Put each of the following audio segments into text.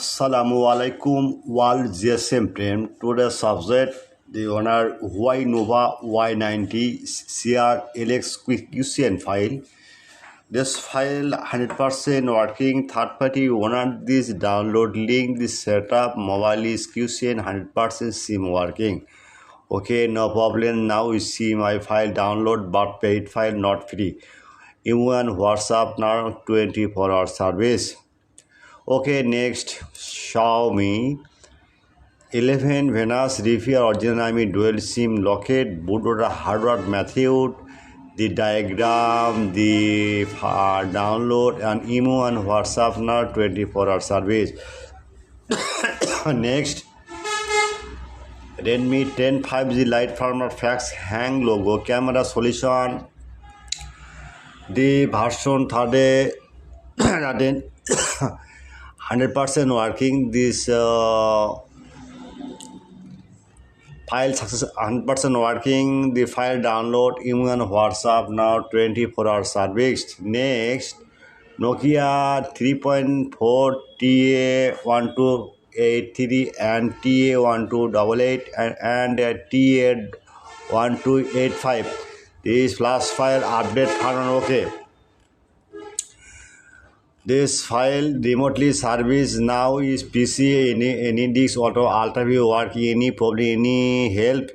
Assalamualaikum world GSM friend. Today's subject the owner Y Nova Y90 CR LX quick QCN file. This file 100% working. Third party owner this download link this setup mobile is QCN 100% SIM working. Okay, no problem. Now you see my file download but paid file not free. Even WhatsApp now 24-hour service. Okay, next Xiaomi 11 Venus Repair original dual SIM locket bootloader hardware method, the diagram, the download and email and WhatsApp now 24-hour service. Next Redmi 10 5G Lite Firmware fax hang logo camera solution, the version 30 100% working. This file success 100% working. The file download email and WhatsApp now 24-hour service. Next Nokia 3.4 TA1283 and TA1288 and TA1285. This flash file update firmware okay. This file remotely service now is PC any disk auto alter view work any problem any help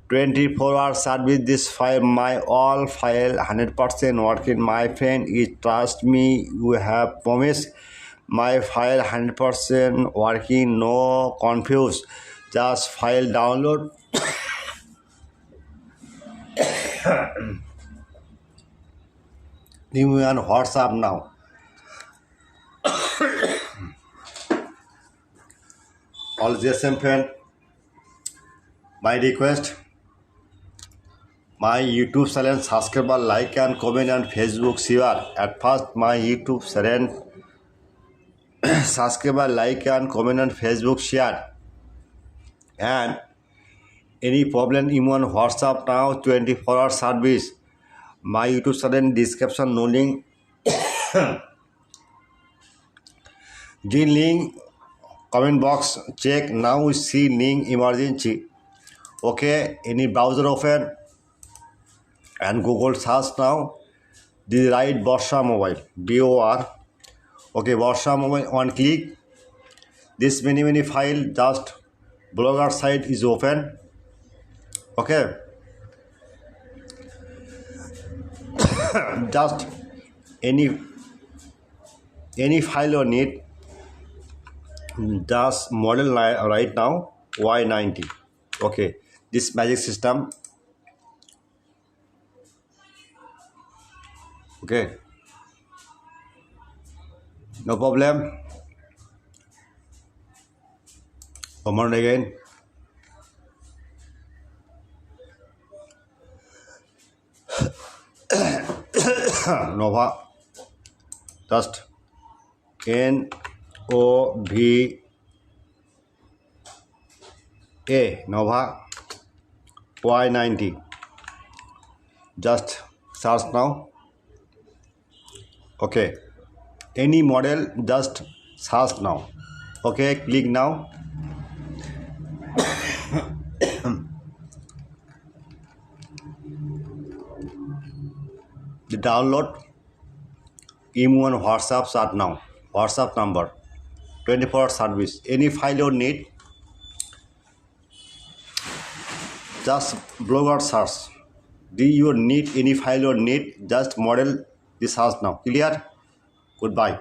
24-hour service. This file my all file 100% working my friend is trust me you have promised my file 100% working no confused just file download. New on WhatsApp now. All GSM friend, my request, my YouTube channel subscriber like and comment and Facebook share. At first my YouTube channel subscriber like and comment and Facebook share. And any problem email on WhatsApp now 24-hour service. My YouTube channel description no link. The link comment box check now see link emergency. Okay, any browser open and Google search now the right Borsha mobile BOR. Okay, Borsha mobile one click this many file just blogger site is open. Okay, just any file you need. Just model right now Y90. Okay, this magic system. Okay, no problem. Come on again. Nova just NOVA Nova Y90 just search now. Okay, any model just search now. Okay, click now. The download email and WhatsApp start now. WhatsApp number 24-hour service. Any file you need just blogger search. Do you need any file you need just model this search now. Clear? Goodbye.